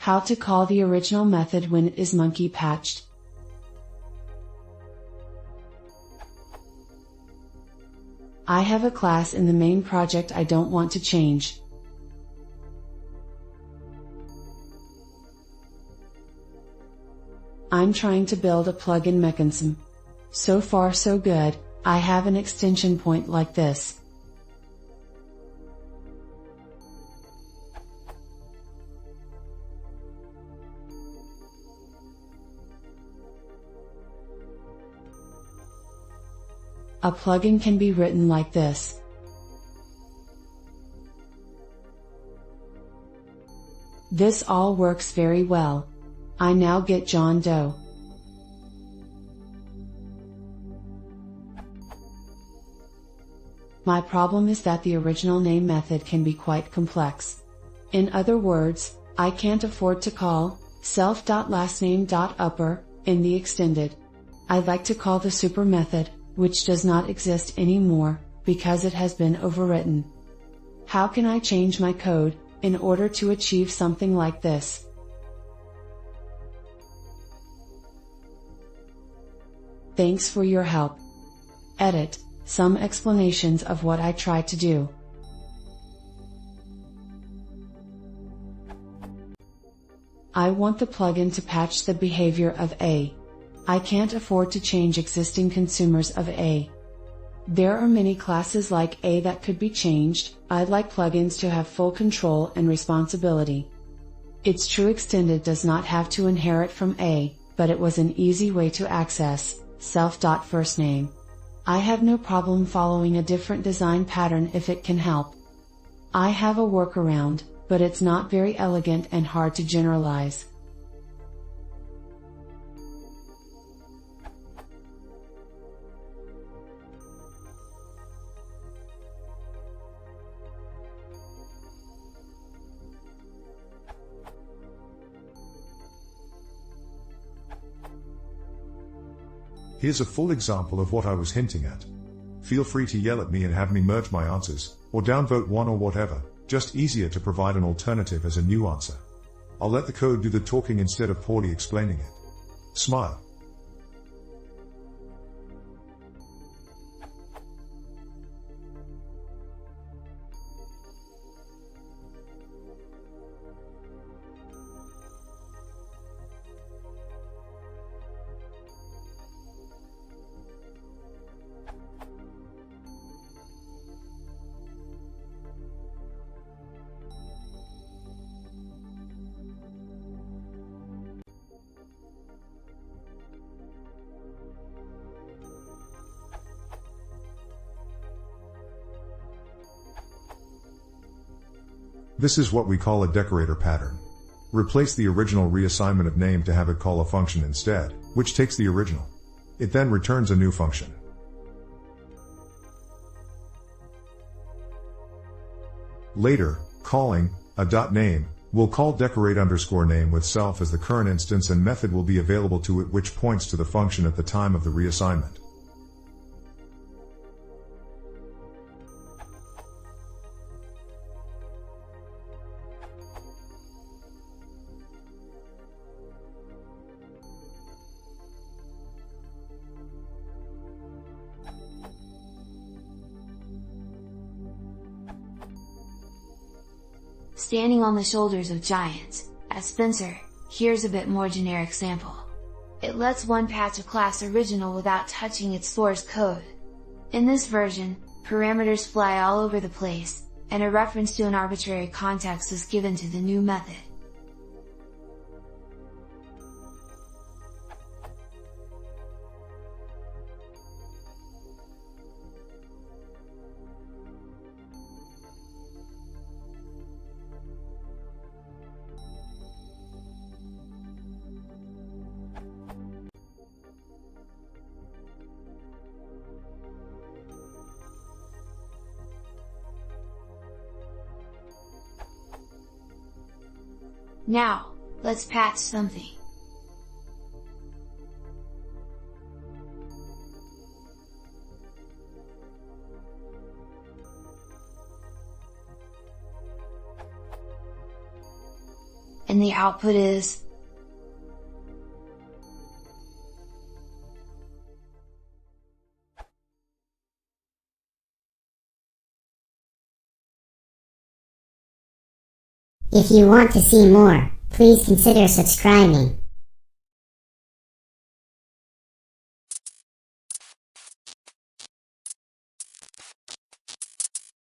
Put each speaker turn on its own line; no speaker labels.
How to call the original method when it is monkey patched. I have a class in the main project I don't want to change. I'm trying to build a plugin mechanism. So far so good, I have an extension point like this. A plugin can be written like this. This all works very well. I now get John Doe. My problem is that the original name method can be quite complex. In other words, I can't afford to call self.lastname.upper in the extended. I'd like to call the super method, which does not exist anymore, because it has been overwritten. How can I change my code in order to achieve something like this? Thanks for your help. Edit. Some explanations of what I tried to do. I want the plugin to patch the behavior of A. I can't afford to change existing consumers of A. There are many classes like A that could be changed. I'd like plugins to have full control and responsibility. Its true extended does not have to inherit from A, but it was an easy way to access self.firstname. I have no problem following a different design pattern if it can help. I have a workaround, but it's not very elegant and hard to generalize.
Here's a full example of what I was hinting at. Feel free to yell at me and have me merge my answers, or downvote one or whatever, just easier to provide an alternative as a new answer. I'll let the code do the talking instead of poorly explaining it. Smile. This is what we call a decorator pattern. Replace the original reassignment of name to have it call a function instead, which takes the original. It then returns a new function. Later, calling a .name will call decorate_name with self as the current instance, and method will be available to it which points to the function at the time of the reassignment.
Standing on the shoulders of giants, as Spencer, here's a bit more generic sample. It lets one patch a class original without touching its source code. In this version, parameters fly all over the place, and a reference to an arbitrary context is given to the new method. Now, let's patch something. and the output is
If you want to see more, please consider subscribing.